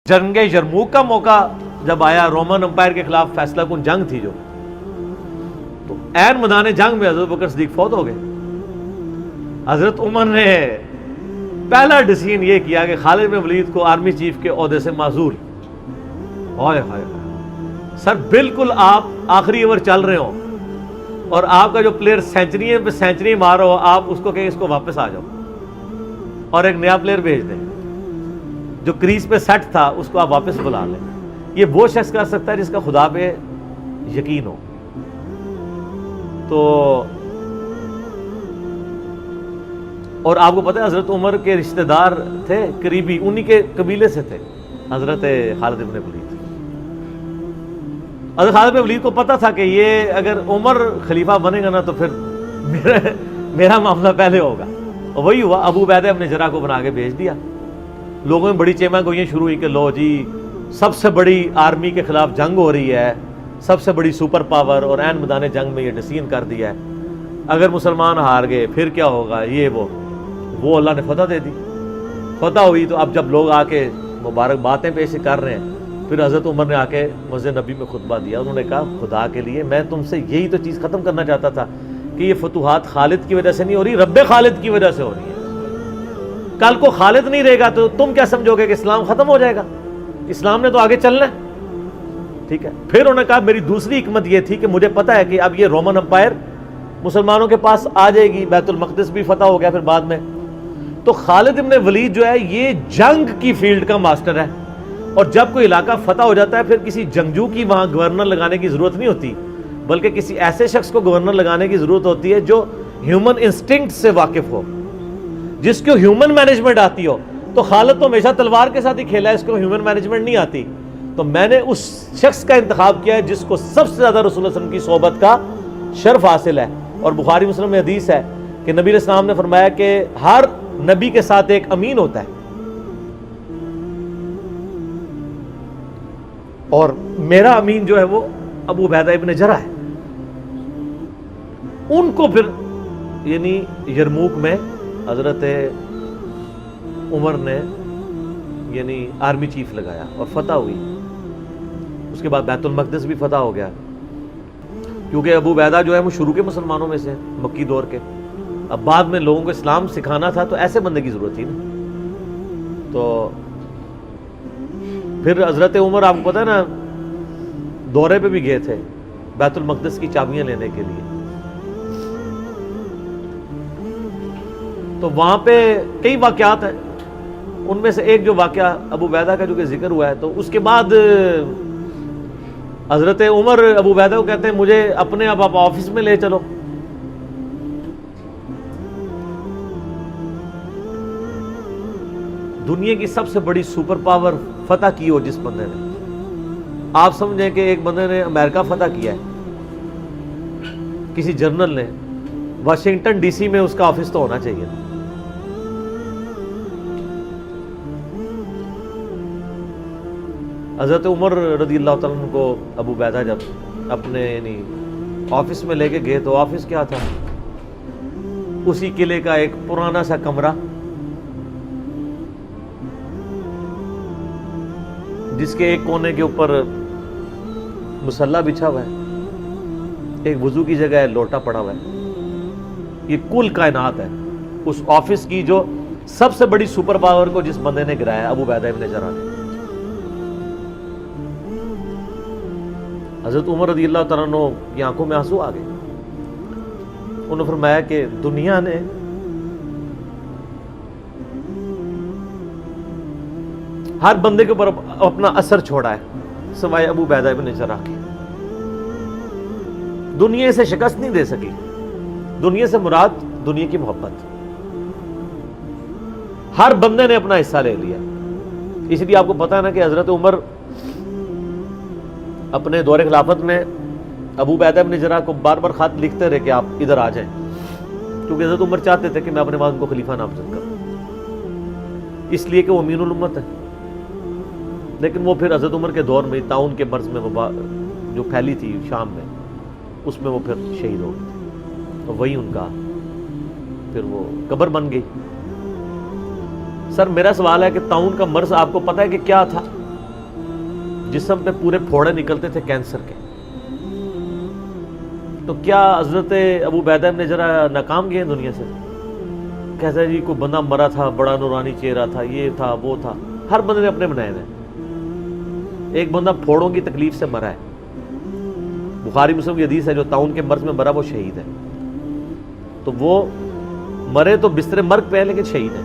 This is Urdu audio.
جنگ یرموک کا موقع جب آیا، رومن امپائر کے خلاف فیصلہ کن جنگ تھی جو، تو عین میدان جنگ میں حضرت بکر صدیق فوت ہو گئے۔ حضرت عمر نے پہلا ڈیسیژن یہ کیا کہ خالد بن ولید کو آرمی چیف کے عہدے سے معزول۔ ہائے ہائے سر، بالکل آپ آخری اوور چل رہے ہو اور آپ کا جو پلیئر سینچری پہ سینچری مار رہا ہو، آپ اس کو کہیں اس کو واپس آ جاؤ اور ایک نیا پلیئر بھیج دیں، جو کریز پہ سیٹ تھا اس کو آپ واپس بلا لیں۔ یہ وہ شخص کر سکتا ہے جس کا خدا پہ یقین ہو۔ تو اور آپ کو پتہ ہے حضرت عمر کے رشتہ دار تھے قریبی، انہی کے قبیلے سے تھے حضرت خالد بن ولید۔ حضرت خالد بن ولید کو پتہ تھا کہ یہ اگر عمر خلیفہ بنے گا نا تو پھر میرا معاملہ پہلے ہوگا، اور وہی ہوا۔ ابو عبیدہ ابن جراح کو بنا کے بھیج دیا۔ لوگوں میں بڑی چیمہ گوئیاں شروع ہوئی کہ لو جی سب سے بڑی آرمی کے خلاف جنگ ہو رہی ہے، سب سے بڑی سپر پاور، اور عین میدان جنگ میں یہ ڈیسیژن کر دیا ہے، اگر مسلمان ہار گئے پھر کیا ہوگا، یہ وہ اللہ نے فتح دے دی۔ فتح ہوئی تو اب جب لوگ آ کے مبارک باتیں پیش کر رہے ہیں، پھر حضرت عمر نے آ کے مسجد نبی میں خطبہ دیا۔ انہوں نے کہا خدا کے لیے میں تم سے یہی تو چیز ختم کرنا چاہتا تھا کہ یہ فتوحات خالد کی وجہ سے نہیں ہو رہی، رب خالد کی وجہ سے ہو رہی ہے۔ کل کو خالد نہیں رہے گا تو تم کیا سمجھو گے کہ اسلام ختم ہو جائے گا؟ اسلام نے تو آگے چلنا ہے، ٹھیک ہے۔ پھر انہوں نے کہا میری دوسری حکمت یہ تھی کہ مجھے پتہ ہے کہ اب یہ رومن امپائر مسلمانوں کے پاس آ جائے گی، بیت المقدس بھی فتح ہو گیا پھر بعد میں، تو خالد ابن ولید جو ہے یہ جنگ کی فیلڈ کا ماسٹر ہے، اور جب کوئی علاقہ فتح ہو جاتا ہے پھر کسی جنگجو کی وہاں گورنر لگانے کی ضرورت نہیں ہوتی، بلکہ کسی ایسے شخص کو گورنر لگانے کی ضرورت ہوتی ہے جو ہیومن انسٹنکٹ سے واقف ہو، جس کو ہیومن مینجمنٹ آتی ہو۔ تو خالد تو ہمیشہ تلوار کے ساتھ ہی کھیلا ہے، اس کو ہیومن مینجمنٹ نہیں آتی، تو میں نے اس شخص کا انتخاب کیا ہے جس کو سب سے زیادہ رسول اللہ صلی اللہ علیہ وسلم کی صحبت کا شرف حاصل ہے۔ اور بخاری مسلم میں حدیث ہے کہ نبی علیہ السلام نے فرمایا کہ ہر نبی کے ساتھ ایک امین ہوتا ہے، اور میرا امین جو ہے وہ ابو عبیدہ ابن جراح ہے۔ ان کو پھر یعنی یرموک میں حضرت عمر نے یعنی آرمی چیف لگایا اور فتح ہوئی۔ اس کے بعد بیت المقدس بھی فتح ہو گیا، کیونکہ ابو عبیدہ جو ہے وہ شروع کے مسلمانوں میں سے ہیں، مکی دور کے۔ اب بعد میں لوگوں کو اسلام سکھانا تھا تو ایسے بندے کی ضرورت تھی نا۔ تو پھر حضرت عمر آپ کو پتہ ہے نا دورے پہ بھی گئے تھے بیت المقدس کی چابیاں لینے کے لیے، تو وہاں پہ کئی واقعات ہیں، ان میں سے ایک جو واقعہ ابو عبیدہ کا جو کہ ذکر ہوا ہے، تو اس کے بعد حضرت عمر ابو عبیدہ کو کہتے ہیں مجھے اپنے اب آپ آفس میں لے چلو۔ دنیا کی سب سے بڑی سپر پاور فتح کی ہو جس بندے نے، آپ سمجھیں کہ ایک بندے نے امریکہ فتح کیا ہے، کسی جنرل نے، واشنگٹن ڈی سی میں اس کا آفس تو ہونا چاہیے۔ حضرت عمر رضی اللہ تعالیٰ عنہ کو ابو عبیدہ جب اپنے یعنی آفس میں لے کے گئے تو آفس کیا تھا؟ اسی قلعے کا ایک پرانا سا کمرہ جس کے ایک کونے کے اوپر مصلی بچھا ہوا ہے، ایک وضو کی جگہ ہے، لوٹا پڑا ہوا ہے۔ یہ کل کائنات ہے اس آفس کی جو سب سے بڑی سپر پاور کو جس بندے نے گرایا، ابو عبیدہ ابن جراح نے۔ حضرت عمر رضی اللہ تعالیٰ عنہ کی آنکھوں میں آنسو آ گئے۔ انہوں نے فرمایا کہ دنیا نے ہر بندے کے اوپر اپنا اثر چھوڑا ہے سوائے ابو عبیدہ ابن جراح کے۔ دنیا سے شکست نہیں دے سکی۔ دنیا سے مراد دنیا کی محبت، ہر بندے نے اپنا حصہ لے لیا۔ اس لیے آپ کو پتا ہے نا کہ حضرت عمر اپنے دور خلافت میں ابو عبیدہ ابن جراح کو بار بار خط لکھتے رہے کہ آپ ادھر آ جائیں، کیونکہ حضرت عمر چاہتے تھے کہ میں اپنے بعد ان کو خلیفہ نامزد کروں، اس لیے کہ وہ امین الامت ہے۔ لیکن وہ پھر حضرت عمر کے دور میں طاعون کے مرض میں وبا جو پھیلی تھی شام میں، اس میں وہ پھر شہید ہو گئے تھے، تو وہی ان کا پھر وہ قبر بن گئی۔ سر میرا سوال ہے کہ طاعون کا مرض آپ کو پتہ ہے کہ کیا تھا؟ جسم پہ پورے پھوڑے نکلتے تھے کینسر کے. تو کیا حضرت ابو عبیدہ ابن جرح ناکام گئے دنیا سے؟ کہتا ہے جی کوئی بندہ مرا تھا، بڑا نورانی چہرہ تھا، یہ تھا وہ تھا. ہر بندے نے اپنے بنائے ہیں. ایک بندہ پھوڑوں کی تکلیف سے مرا ہے، بخاری مسلم کی حدیث ہے، جو طاعون کے مرض میں مرا وہ شہید ہے. تو وہ مرے تو بستر مرگ پہ ہے لیکن شہید ہے.